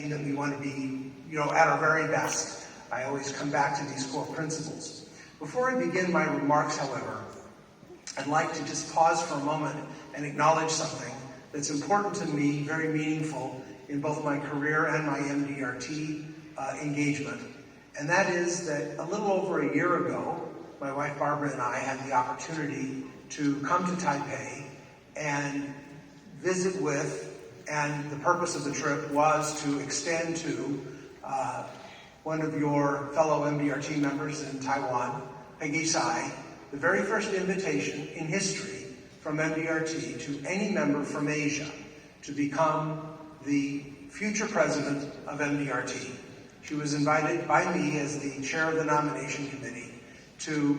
saying that we want to be, at our very best. I always come back to these core principles. Before I begin my remarks, however, I'd like to just pause for a moment and acknowledge something that's important to me, very meaningful in both my career and my MDRT engagement. And that is that a little over a year ago, my wife Barbara and I had the opportunity to come to Taipei and visit with, and the purpose of the trip was to extend to one of your fellow MDRT members in Taiwan, Peggy Tsai, the very first invitation in history from MDRT to any member from Asia to become the future president of MDRT. She was invited by me as the chair of the nomination committee to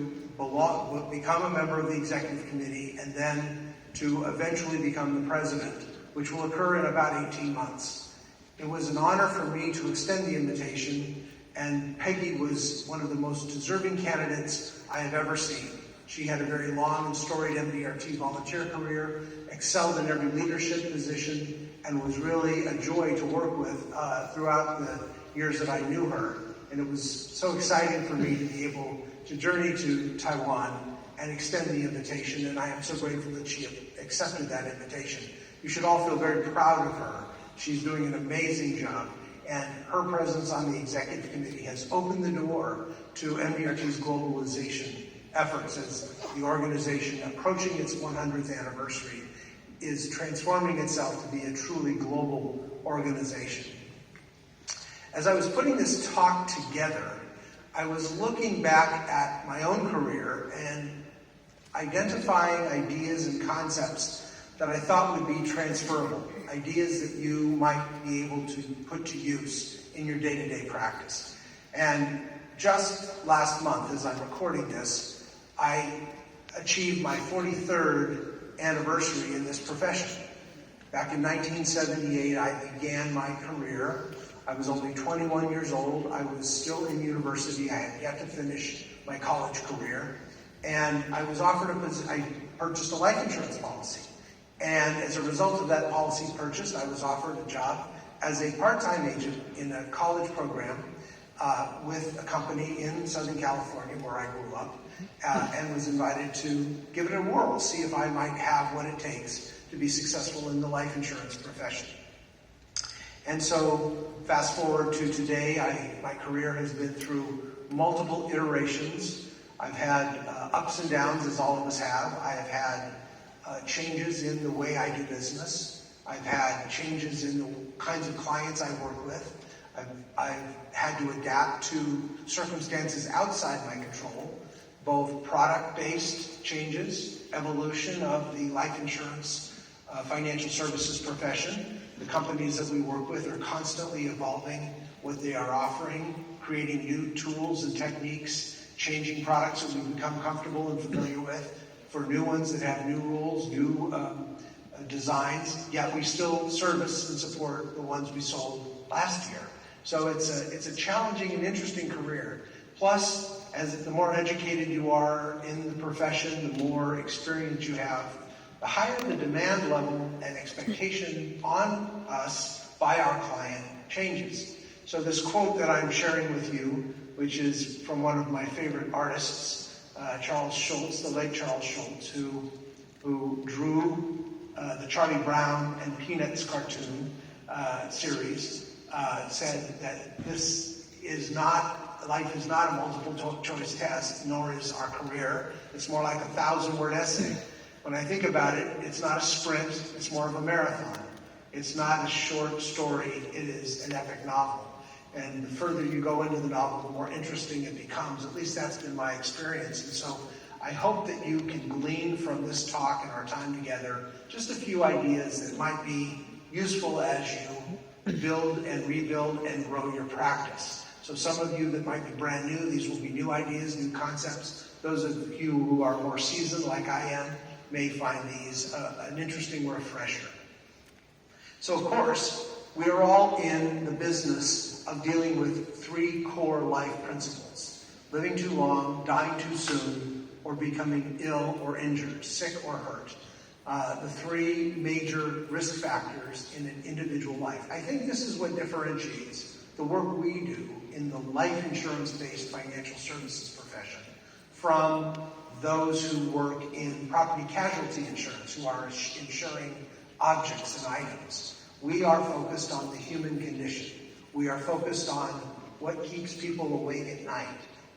become a member of the executive committee and then to eventually become the president, which will occur in about 18 months. It was an honor for me to extend the invitation, and Peggy was one of the most deserving candidates I have ever seen. She had a very long and storied MDRT volunteer career, excelled in every leadership position, and was really a joy to work with throughout the years that I knew her. And it was so exciting for me to be able to journey to Taiwan and extend the invitation, and I am so grateful that she accepted that invitation. You should all feel very proud of her. She's doing an amazing job, and her presence on the executive committee has opened the door to MDRT's globalization efforts as the organization, approaching its 100th anniversary, is transforming itself to be a truly global organization. As I was putting this talk together, I was looking back at my own career and identifying ideas and concepts that I thought would be transferable, ideas that you might be able to put to use in your day-to-day practice. And just last month, as I'm recording this, I achieved my 43rd anniversary in this profession. Back in 1978, I began my career. I was only 21 years old. I was still in university. I had yet to finish my college career. And I was offered I purchased a life insurance policy. And as a result of that policy purchase, I was offered a job as a part-time agent in a college program with a company in Southern California where I grew up, and was invited to give it a whirl, see if I might have what it takes to be successful in the life insurance profession. And so fast forward to today, my career has been through multiple iterations. I've had ups and downs, as all of us have. I have had changes in the way I do business. I've had changes in the kinds of clients I work with. I've had to adapt to circumstances outside my control, both product-based changes, evolution of the life insurance financial services profession. The companies that we work with are constantly evolving what they are offering, creating new tools and techniques, changing products that we've become comfortable and familiar with for new ones that have new rules, new designs, yet we still service and support the ones we sold last year. So it's a challenging and interesting career. Plus, as the more educated you are in the profession, the more experience you have, the higher the demand level and expectation on us by our client changes. So this quote that I'm sharing with you, which is from one of my favorite artists, Charles Schulz, the late Charles Schulz, who drew the Charlie Brown and Peanuts cartoon series, said that life is not a multiple choice test, nor is our career. It's more like a 1,000-word essay. When I think about it, it's not a sprint, it's more of a marathon. It's not a short story, it is an epic novel. And the further you go into the novel, the more interesting it becomes. At least that's been my experience. And so I hope that you can glean from this talk and our time together just a few ideas that might be useful as you build and rebuild and grow your practice. So some of you that might be brand new, these will be new ideas, new concepts. Those of you who are more seasoned like I am may find these an interesting refresher. So of course, we are all in the business of dealing with three core life principles: living too long, dying too soon, or becoming ill or injured, sick or hurt. the three major risk factors in an individual life. I think this is what differentiates the work we do in the life insurance-based financial services profession from those who work in property casualty insurance, who are insuring objects and items. We are focused on the human condition. We are focused on what keeps people awake at night.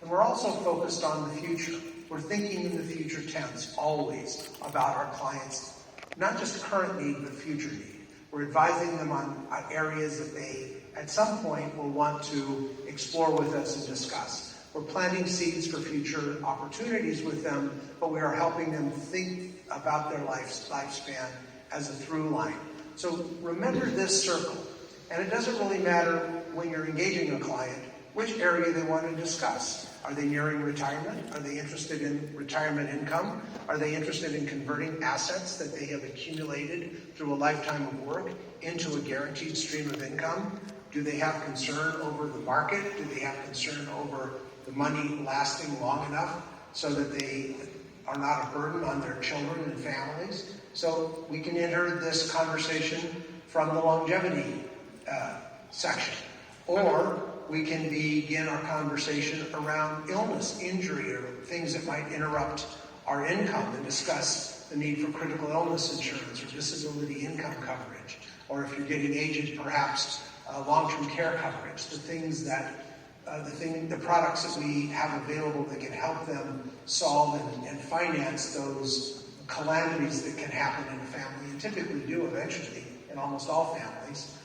And we're also focused on the future. We're thinking in the future tense, always, about our clients, not just current need, but future need. We're advising them on areas that they, at some point, will want to explore with us and discuss. We're planting seeds for future opportunities with them, but we are helping them think about their lifespan as a through line. So remember this circle. And it doesn't really matter when you're engaging a client which area they want to discuss. Are they nearing retirement? Are they interested in retirement income? Are they interested in converting assets that they have accumulated through a lifetime of work into a guaranteed stream of income? Do they have concern over the market? Do they have concern over the money lasting long enough so that they are not a burden on their children and families? So we can enter this conversation from the longevity section. Or we can begin our conversation around illness, injury, or things that might interrupt our income and discuss the need for critical illness insurance or disability income coverage. Or if you're getting aged, perhaps long-term care coverage, the things that the products that we have available that can help them solve and finance those calamities that can happen in a family, and typically do eventually in almost all families.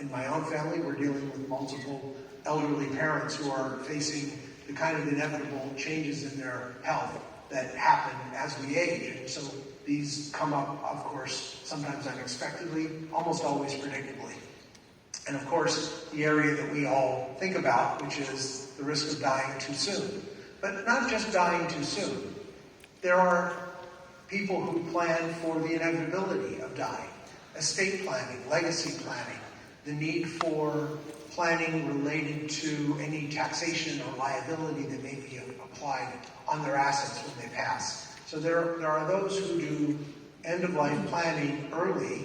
In my own family, we're dealing with multiple elderly parents who are facing the kind of inevitable changes in their health that happen as we age. And so these come up, of course, sometimes unexpectedly, almost always predictably. And of course, the area that we all think about, which is the risk of dying too soon. But not just dying too soon. There are people who plan for the inevitability of dying. Estate planning, legacy planning, the need for planning related to any taxation or liability that may be applied on their assets when they pass. So there are those who do end-of-life planning early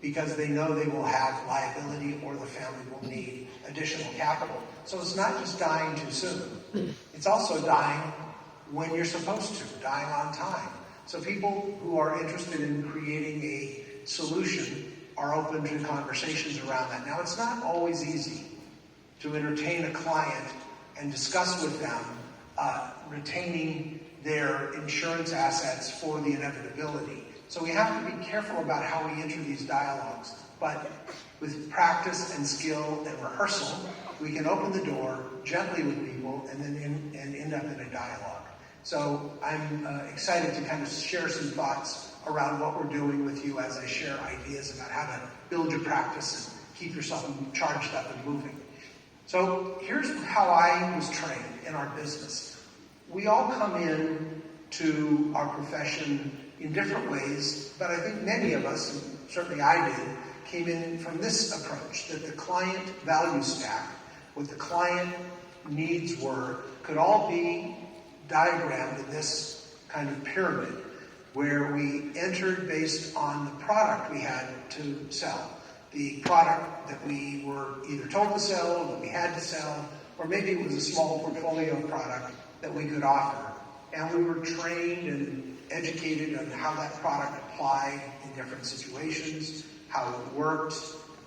because they know they will have liability or the family will need additional capital. So it's not just dying too soon. It's also dying when you're supposed to, dying on time. So people who are interested in creating a solution are open to conversations around that. Now, it's not always easy to entertain a client and discuss with them retaining their insurance assets for the inevitability. So we have to be careful about how we enter these dialogues. But with practice and skill and rehearsal, we can open the door gently with people and then end up in a dialogue. So I'm excited to kind of share some thoughts around what we're doing with you as I share ideas about how to build your practice and keep yourself charged up and moving. So here's how I was trained in our business. We all come in to our profession in different ways, but I think many of us, and certainly I did, came in from this approach, that the client value stack, what the client needs were, could all be diagrammed in this kind of pyramid, where we entered based on the product we had to sell. The product that we were either told to sell, or that we had to sell, or maybe it was a small portfolio product that we could offer. And we were trained and educated on how that product applied in different situations, how it worked,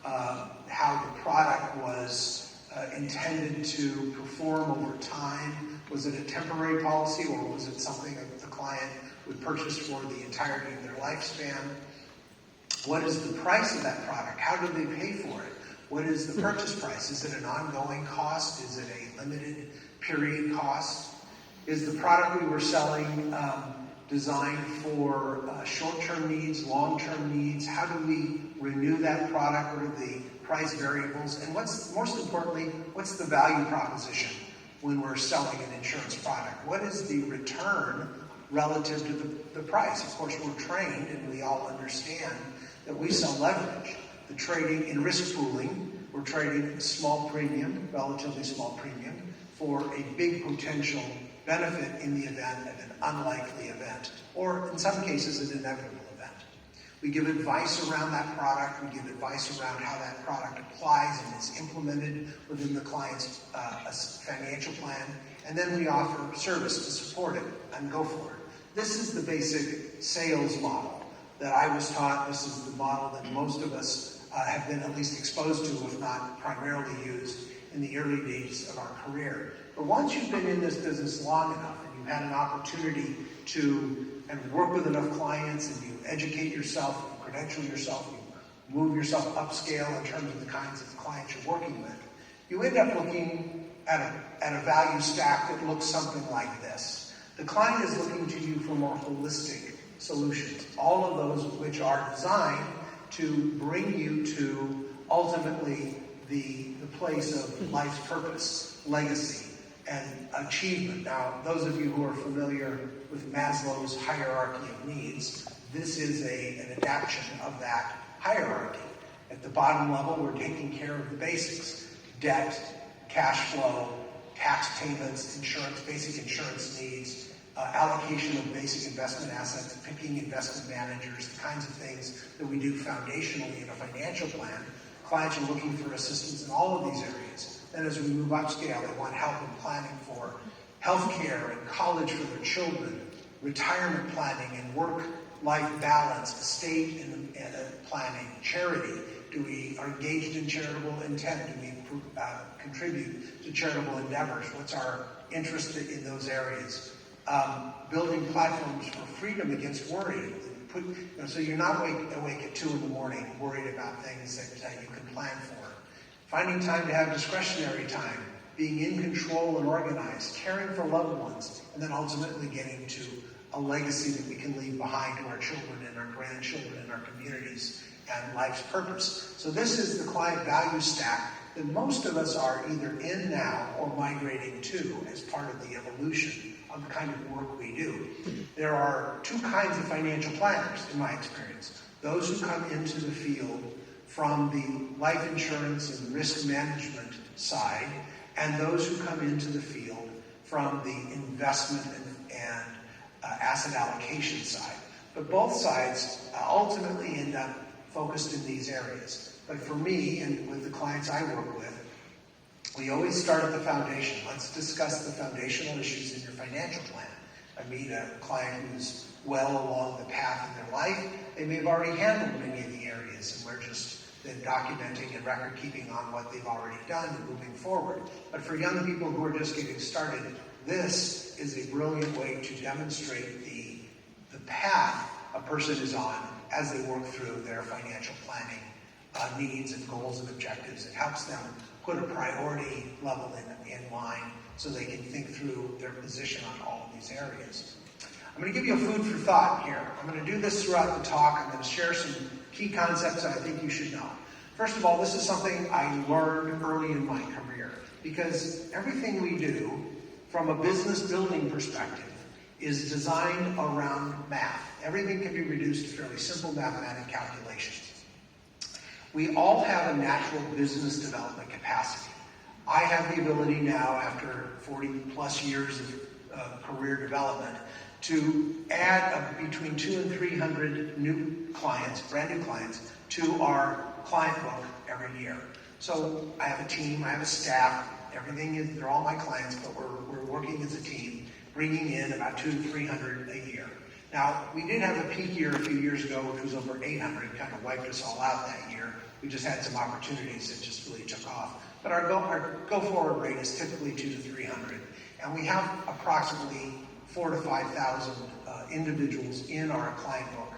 how the product was intended to perform over time. Was it a temporary policy, or was it something that the client would purchase for the entirety of their lifespan? What is the price of that product? How do they pay for it? What is the purchase price? Is it an ongoing cost? Is it a limited period cost? Is the product we were selling designed for short-term needs, long-term needs? How do we renew that product? What are the price variables? And most importantly, what's the value proposition when we're selling an insurance product? What is the return relative to the price? Of course, we're trained and we all understand that we sell leverage. The trading in risk pooling, we're trading a small premium, relatively small premium, for a big potential benefit in the event of an unlikely event, or in some cases, an inevitable event. We give advice around that product. We give advice around how that product applies and is implemented within the client's financial plan. And then we offer service to support it and go for it. This is the basic sales model that I was taught. This is the model that most of us have been at least exposed to, if not primarily used in the early days of our career. But once you've been in this business long enough and you've had an opportunity to work with enough clients and you educate yourself, you credential yourself, you move yourself upscale in terms of the kinds of clients you're working with, you end up looking at a value stack that looks something like this. The client is looking to you for more holistic solutions, all of those which are designed to bring you to ultimately the place of life's purpose, legacy, and achievement. Now, those of you who are familiar with Maslow's hierarchy of needs, this is an adaptation of that hierarchy. At the bottom level, we're taking care of the basics: debt, cash flow, tax payments, insurance, basic insurance needs, allocation of basic investment assets, picking investment managers, the kinds of things that we do foundationally in a financial plan. Clients are looking for assistance in all of these areas. And as we move upscale, they want help in planning for healthcare and college for their children, retirement planning and work-life balance, estate and planning, charity. Do we are engaged in charitable intent? Do we contribute to charitable endeavors? What's our interest in those areas? Building platforms for freedom against worry. So you're not awake at 2 a.m. worried about things that you can plan for. Finding time to have discretionary time, being in control and organized, caring for loved ones, and then ultimately getting to a legacy that we can leave behind to our children and our grandchildren and our communities and life's purpose. So this is the client value stack that most of us are either in now or migrating to as part of the evolution of the kind of work we do. There are 2 kinds of financial planners, in my experience. Those who come into the field from the life insurance and risk management side, and those who come into the field from the investment and asset allocation side. But both sides ultimately end up focused in these areas. But for me, and with the clients I work with, we always start at the foundation. Let's discuss the foundational issues in your financial plan. I meet a client who's well along the path in their life. They may have already handled many of the areas, and we're just then documenting and record keeping on what they've already done and moving forward. But for young people who are just getting started, this is a brilliant way to demonstrate the path a person is on as they work through their financial planning needs and goals and objectives. It helps them put a priority level in line so they can think through their position on all of these areas. I'm going to give you a food for thought here. I'm going to do this throughout the talk. I'm going to share some key concepts that I think you should know. First of all, this is something I learned early in my career, because everything we do from a business building perspective is designed around math. Everything can be reduced to fairly simple mathematical calculations. We all have a natural business development capacity. I have the ability now, after 40 plus years of career development, to add between 200 and 300 new clients, brand new clients, to our client book every year. So I have a team, I have a staff, they're all my clients, but we're working as a team, bringing in about 200 to 300 a year. Now, we did have a peak year a few years ago, which was over 800, kind of wiped us all out that year. We just had some opportunities that just really took off. But our go-forward rate is typically 200 to 300. And we have approximately 4,000 to 5,000 individuals in our client book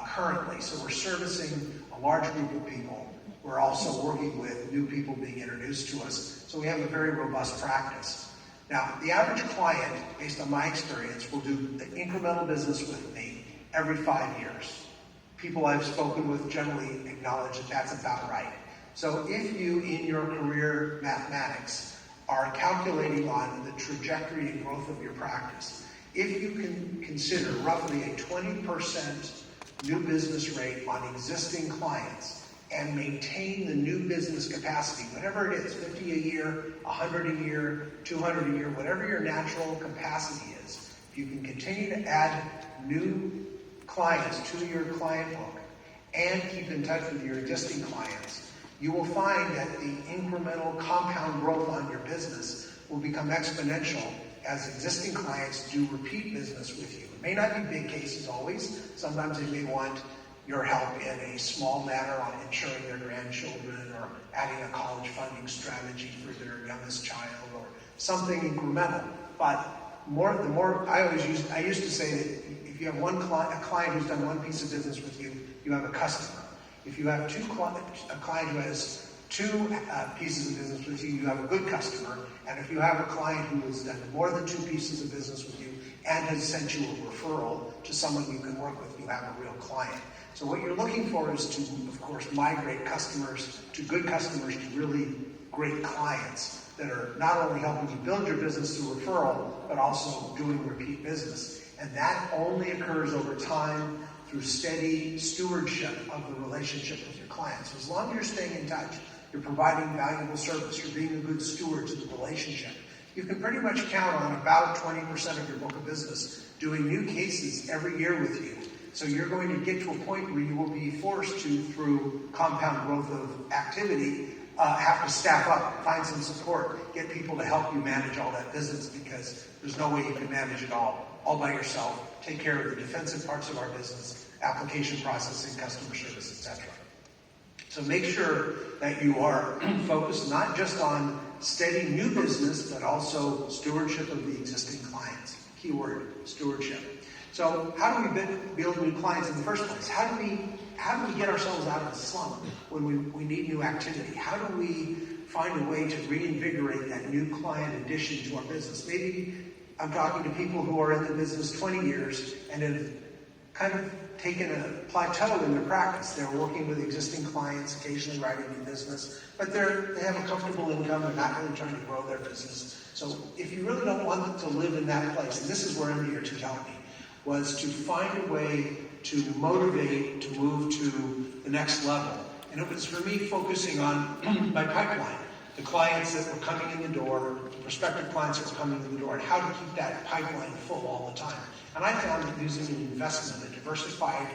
currently. So we're servicing a large group of people. We're also working with new people being introduced to us. So we have a very robust practice. Now, the average client, based on my experience, will do the incremental business with me every 5 years. People I've spoken with generally acknowledge that that's about right. So if you, in your career mathematics, are calculating on the trajectory and growth of your practice, if you can consider roughly a 20% new business rate on existing clients and maintain the new business capacity, whatever it is, 50 a year, 100 a year, 200 a year, whatever your natural capacity is, if you can continue to add new clients to your client book and keep in touch with your existing clients, you will find that the incremental compound growth on your business will become exponential as existing clients do repeat business with you. It may not be big cases always. Sometimes they may want your help in a small matter on insuring their grandchildren or adding a college funding strategy for their youngest child or something incremental. But I used to say that if you have a client who's done one piece of business with you, you have a customer. If you have a client who has two pieces of business with you, you have a good customer. And if you have a client who has done more than two pieces of business with you and has sent you a referral to someone you can work with, you have a real client. So what you're looking for is to, of course, migrate customers to good customers to really great clients that are not only helping you build your business through referral, but also doing repeat business. And that only occurs over time through steady stewardship of the relationship with your clients. So as long as you're staying in touch, you're providing valuable service, you're being a good steward to the relationship, you can pretty much count on about 20% of your book of business doing new cases every year with you. So you're going to get to a point where you will be forced to, through compound growth of activity, have to staff up, find some support, get people to help you manage all that business, because there's no way you can manage it all by yourself. Take care of the defensive parts of our business, application processing, customer service, etc. So make sure that you are focused not just on steady new business, but also stewardship of the existing clients. Keyword, stewardship. So how do we build new clients in the first place? How do we get ourselves out of the slump when we need new activity? How do we find a way to reinvigorate that new client addition to our business? Maybe I'm talking to people who are in the business 20 years and have kind of taken a plateau in their practice. They're working with existing clients, occasionally writing new business, but they have a comfortable income. They're not really trying to grow their business. So if you really don't want to live in that place, and this is where MD or 2 helped me, was to find a way to motivate to move to the next level. And it was for me focusing on my pipeline, the clients that were coming in the door, the prospective clients that were coming in the door, and how to keep that pipeline full all the time. And I found that using an investment, a diversified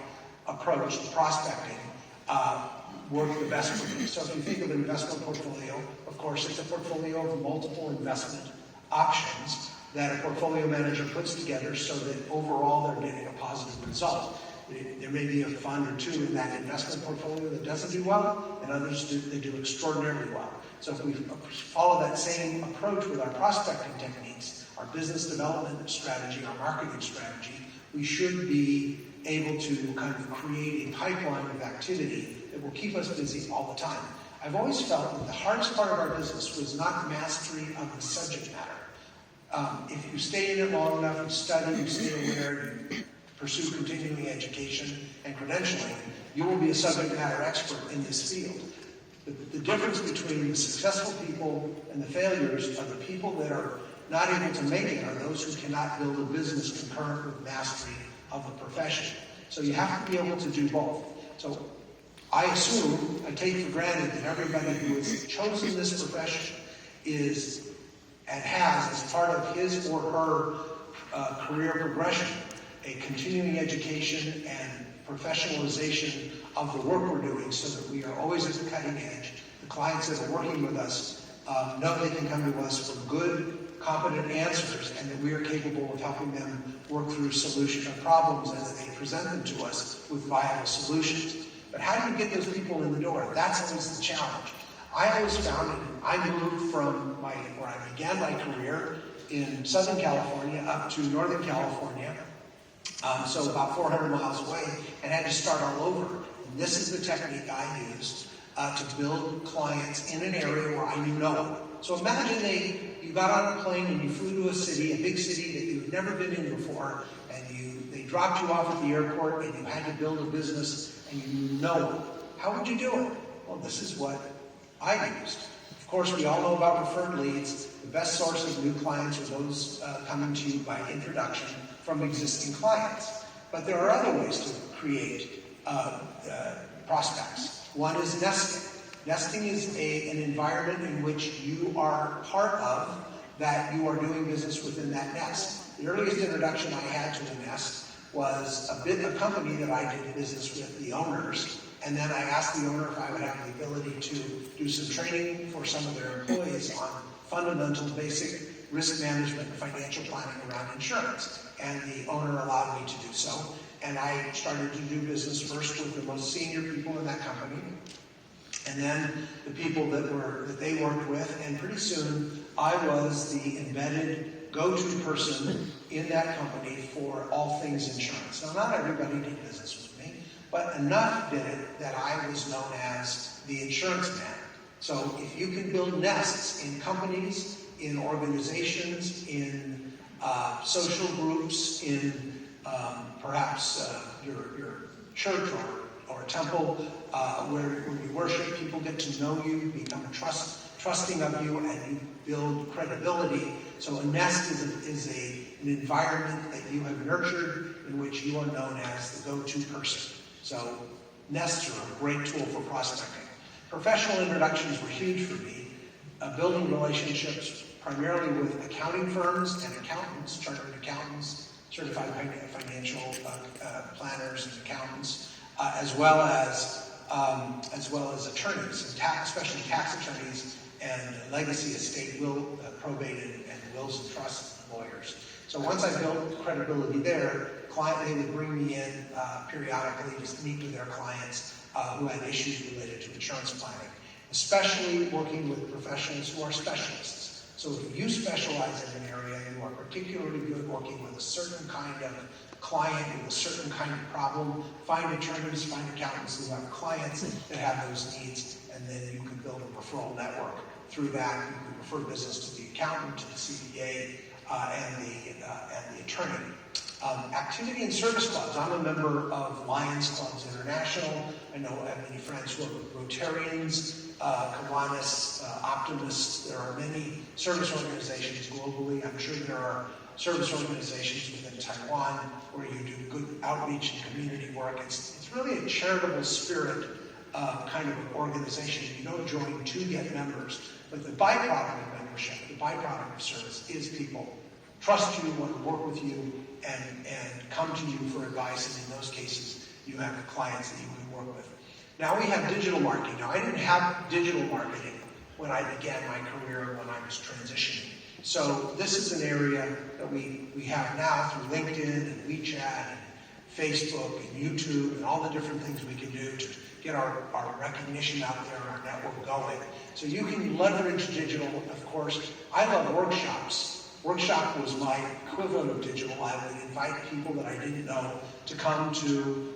approach to prospecting, worked the best for me. So if you think of an investment portfolio, of course, it's a portfolio of multiple investment options that a portfolio manager puts together so that overall they're getting a positive result. There may be a fund or two in that investment portfolio that doesn't do well, and others that do extraordinarily well. So if we follow that same approach with our prospecting techniques, our business development strategy, our marketing strategy, we should be able to kind of create a pipeline of activity that will keep us busy all the time. I've always felt that the hardest part of our business was not mastery of the subject matter. If you stay in it long enough, you study, you stay aware, you pursue continuing education and credentialing, you will be a subject matter expert in this field. The difference between the successful people and the failures are the people that are not able to make it are those who cannot build a business concurrent with mastery of the profession. So you have to be able to do both. So I take for granted that everybody who has chosen this profession is and has as part of his or her career progression a continuing education and professionalization of the work we're doing so that we are always at the cutting edge. The clients that are working with us know they can come to us for good, competent answers, and that we are capable of helping them work through solutions or problems as they present them to us with viable solutions. But how do you get those people in the door? That's always the challenge. I always found it. I moved from where I began my career in Southern California up to Northern California, so about 400 miles away, and had to start all over. And this is the technique I used to build clients in an area where I knew no one. So imagine you got on a plane and you flew to a city, a big city that you've never been in before, and they dropped you off at the airport and you had to build a business and you knew no one. How would you do it? Well, this is what I used. Of course, we all know about referred leads. The best source of new clients are those coming to you by introduction from existing clients. But there are other ways to create prospects. One is nesting. Nesting is an environment in which you are part of, that you are doing business within that nest. The earliest introduction I had to the nest was a company that I did business with, the owners, And then I asked the owner if I would have the ability to do some training for some of their employees on fundamental, basic risk management and financial planning around insurance. And the owner allowed me to do so. And I started to do business first with the most senior people in that company, and then the people that they worked with. And pretty soon, I was the embedded go-to person in that company for all things insurance. Now, not everybody did business with me, but enough did it that I was known as the insurance man. So if you can build nests in companies, in organizations, in social groups, in perhaps your church or temple where you worship, people get to know you, become trusting of you, and you build credibility. So a nest is an environment that you have nurtured in which you are known as the go-to person. So nests are a great tool for prospecting. Professional introductions were huge for me. Building relationships primarily with accounting firms and accountants, chartered accountants, certified financial planners and accountants, as well as attorneys, and especially tax attorneys and legacy estate, probate and wills and trust lawyers. So once I built credibility there, they would bring me in periodically just to meet with their clients who had issues related to insurance planning, especially working with professionals who are specialists. So if you specialize in an area, you are particularly good working with a certain kind of client with a certain kind of problem, find attorneys, find accountants who have clients that have those needs, and then you can build a referral network. Through that, you can refer business to the accountant, to the CPA, and the attorney. Activity and service clubs. I'm a member of Lions Clubs International. I have many friends who are Rotarians, Kiwanis, Optimists. There are many service organizations globally. I'm sure there are service organizations within Taiwan where you do good outreach and community work. It's really a charitable spirit kind of organization. You don't join to get members, but the byproduct of membership, the byproduct of service is people trust you, want to work with you, and come to you for advice, and in those cases, you have clients that you can work with. Now we have digital marketing. Now I didn't have digital marketing when I began my career, when I was transitioning. So this is an area that we have now through LinkedIn and WeChat and Facebook and YouTube and all the different things we can do to get our recognition out there, our network going. So you can leverage digital, of course. I love workshops. Workshop was my equivalent of digital. I would invite people that I didn't know to come to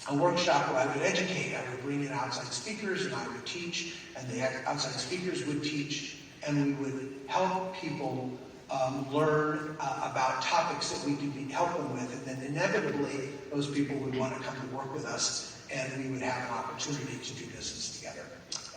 a workshop where I would educate. I would bring in outside speakers and I would teach, and the outside speakers would teach, and we would help people learn about topics that we could help them with, and then inevitably those people would want to come to work with us, and we would have an opportunity to do business together.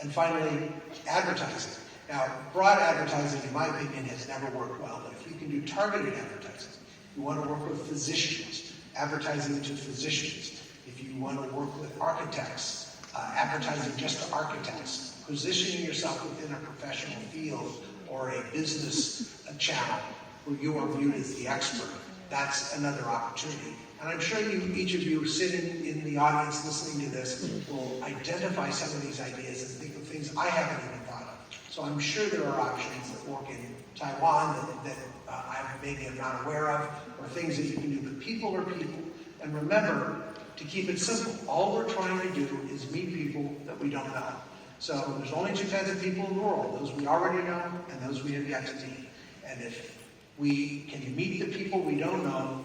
And finally, advertising. Now, broad advertising, in my opinion, has never worked well, but if you can do targeted advertising, you want to work with physicians, advertising to physicians. If you want to work with architects, advertising just to architects, positioning yourself within a professional field or a business channel where you are viewed as the expert, that's another opportunity. And I'm sure each of you sitting in the audience listening to this will identify some of these ideas and think of things I haven't even thought of. So I'm sure there are options that work in Taiwan that I maybe am not aware of, or things that you can do. But people are people. And remember to keep it simple. All we're trying to do is meet people that we don't know. So there's only two kinds of people in the world, those we already know and those we have yet to meet. And if we can meet the people we don't know,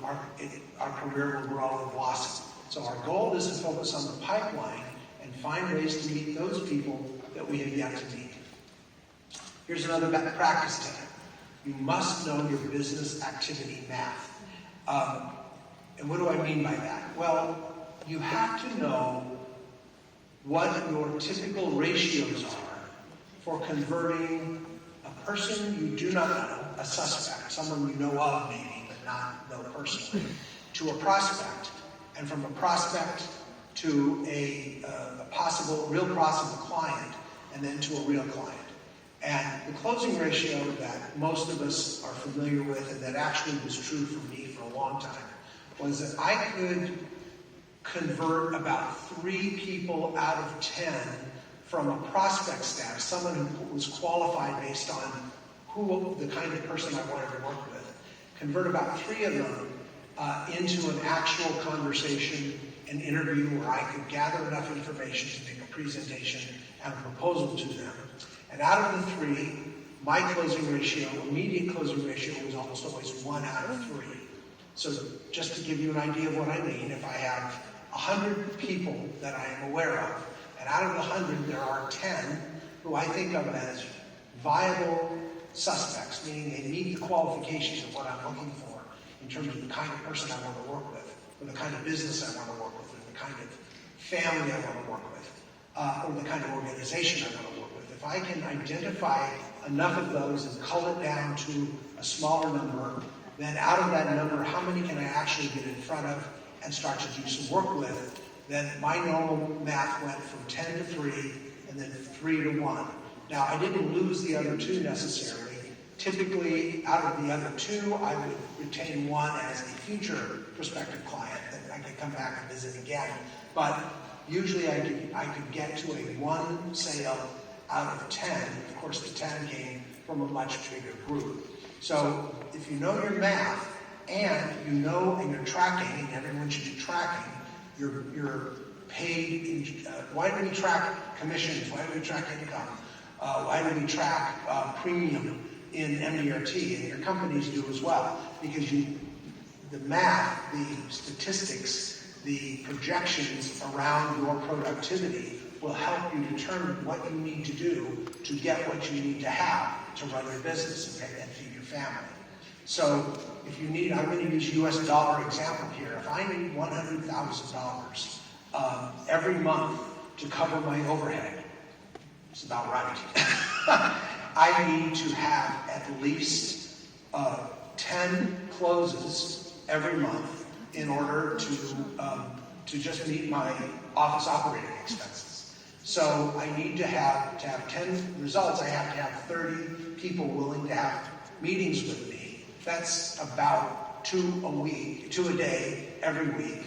our career will grow and blossom. So our goal is to focus on the pipeline and find ways to meet those people that we have yet to meet. Here's another practice tip. You must know your business activity math. And what do I mean by that? Well, you have to know what your typical ratios are for converting a person you do not know, a suspect, someone you know of maybe, but not know personally, to a prospect, and from a prospect to a real possible client, and then to a real client. And the closing ratio that most of us are familiar with, and that actually was true for me for a long time, was that I could convert about 3 people out of 10 from a prospect status, someone who was qualified based on who the kind of person I wanted to work with, convert about 3 of them into an actual conversation, an interview where I could gather enough information to make a presentation and a proposal to them. And out of the 3, my closing ratio, immediate closing ratio, was almost always 1 out of 3. So just to give you an idea of what I mean, if I have 100 people that I am aware of, and out of the 100 there are 10 who I think of as viable suspects, meaning they meet the qualifications of what I'm looking for in terms of the kind of person I want to work with, or the kind of business I want to work with, or the kind of family I want to work with, or the kind of organization I want to work with. If I can identify enough of those and cull it down to a smaller number, then out of that number, how many can I actually get in front of and start to do some work with? Then my normal math went from 10 to 3 and then 3 to 1. Now, I didn't lose the other 2 necessarily. Typically, out of the other 2, I would retain 1 as a future prospective client that I could come back and visit again. But usually I could get to a 1 sale out of 10. Of course, the 10 came from a much bigger group. So if you know your math and you know and you're tracking, and everyone should be tracking, your paid, why do we track commissions? Why do we track income? Why do we track premium in MERT? And your companies do as well, because the math, the statistics, the projections around your productivity will help you determine what you need to do to get what you need to have to run your business and feed your family. So if you need, I'm going to use US dollar example here. If I need $100,000 every month to cover my overhead, it's about right. I need to have at least 10 closes every month in order to just meet my office operating expenses. So I need to have 10 results. I have to have 30 people willing to have meetings with me. That's about 2 a day every week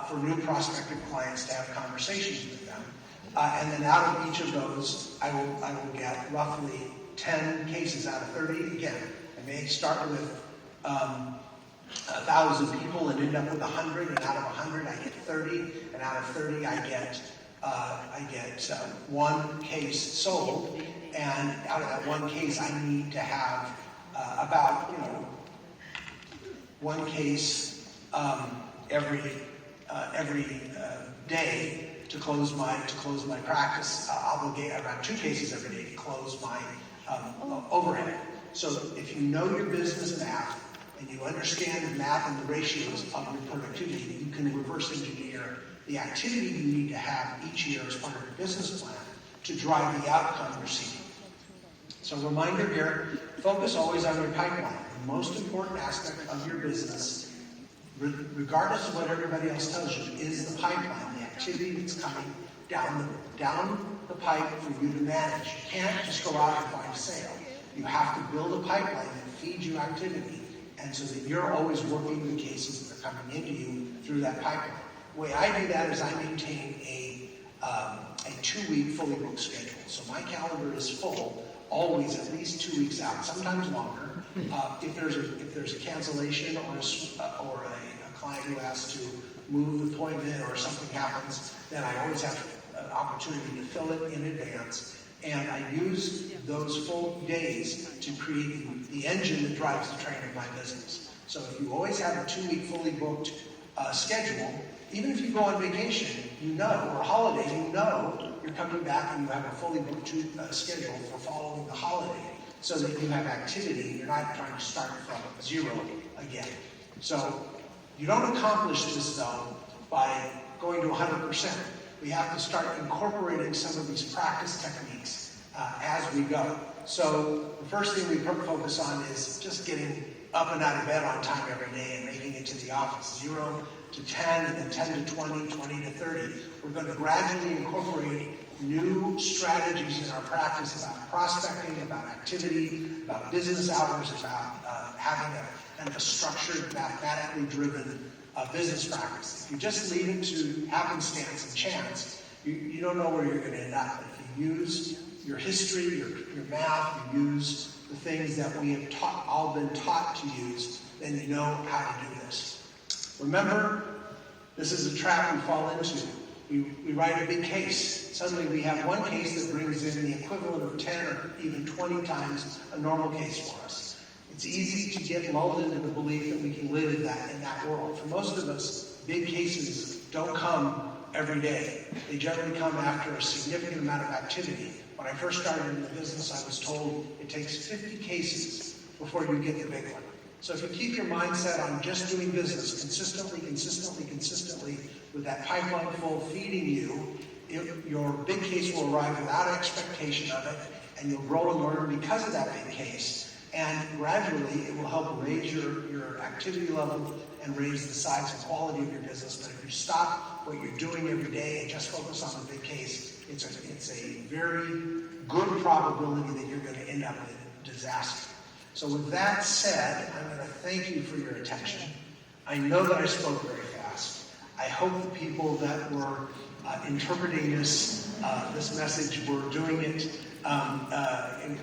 for new prospective clients to have conversations with them. And then out of each of those, I will get roughly 10 cases out of 30. Again, I may start with 1,000 people and end up with 100, and out of 100 I get 30, and out of 30 I get 1 case sold, and out of that 1 case I need to have about 1 case every day to close my practice. Obligate around 2 cases every day to close my overhead. So if you know your business math and you understand the math and the ratios of your productivity, you can reverse engineer the activity you need to have each year as part of your business plan to drive the outcome you're seeking. So reminder here, focus always on your pipeline. The most important aspect of your business, regardless of what everybody else tells you, is the pipeline, the activity that's coming down the pipe for you to manage. You can't just go out and find a sale. You have to build a pipeline that feeds you activity, and so that you're always working the cases that are coming into you through that pipeline. The way I do that is I maintain a 2-week fully booked schedule. So my calendar is full always at least 2 weeks out, sometimes longer. If there's a cancellation or a client who has to move the appointment or something happens, then I always have an opportunity to fill it in advance. And I use those full days to create the engine that drives the train of my business. So if you always have a 2-week fully booked schedule, even if you go on vacation, or a holiday, you're coming back and you have a fully booked schedule for following the holiday, so that you have activity. You're not trying to start from 0 again. So you don't accomplish this, though, by going to 100%. We have to start incorporating some of these practice techniques as we go. So the first thing we focus on is just getting up and out of bed on time every day and making it to the office. 0 to 10, and then 10 to 20, 20 to 30. We're going to gradually incorporate new strategies in our practice about prospecting, about activity, about business hours, about having a structured, mathematically driven business practice. If you just leave it to happenstance and chance, you don't know where you're going to end up. If you use your history, your math, you use the things that we have all been taught to use, then you know how to do this. Remember, this is a trap we fall into. We write a big case. Suddenly we have one case that brings in the equivalent of 10 or even 20 times a normal case for us. It's easy to get lulled into the belief that we can live in that world. For most of us, big cases don't come every day. They generally come after a significant amount of activity. When I first started in the business, I was told it takes 50 cases before you get the big one. So if you keep your mindset on just doing business consistently, with that pipeline full feeding you, your big case will arrive without expectation of it, and you'll grow and learn because of that big case. And gradually, it will help raise your activity level and raise the size and quality of your business. But if you stop what you're doing every day and just focus on the big case, it's a very good probability that you're going to end up in disaster. So with that said, I'm going to thank you for your attention. I know that I spoke very fast. I hope the people that were interpreting this message were doing it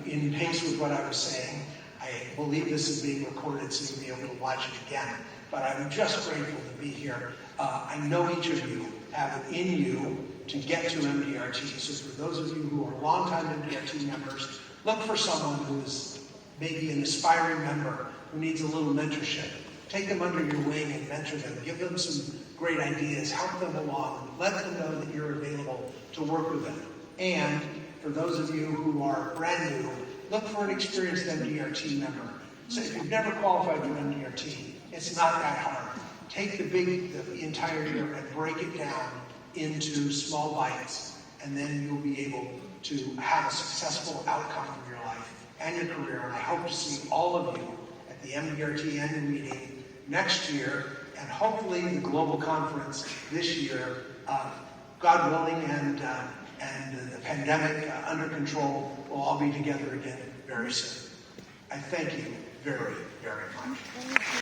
in pace with what I was saying. I believe this is being recorded, so you'll be able to watch it again. But I'm just grateful to be here. I know each of you have it in you to get to MDRT. So for those of you who are longtime MDRT members, look for someone who is maybe an aspiring member who needs a little mentorship. Take them under your wing and mentor them. Give them some great ideas. Help them along. Let them know that you're available to work with them. And for those of you who are brand new, look for an experienced MDRT member. So if you've never qualified for MDRT, it's not that hard. Take the entire year and break it down into small bites, and then you'll be able to have a successful outcome of your life and your career. And I hope to see all of you at the MDRT annual meeting next year, and hopefully the global conference this year, God willing, and the pandemic under control, we'll all be together again very soon. I thank you very, very much.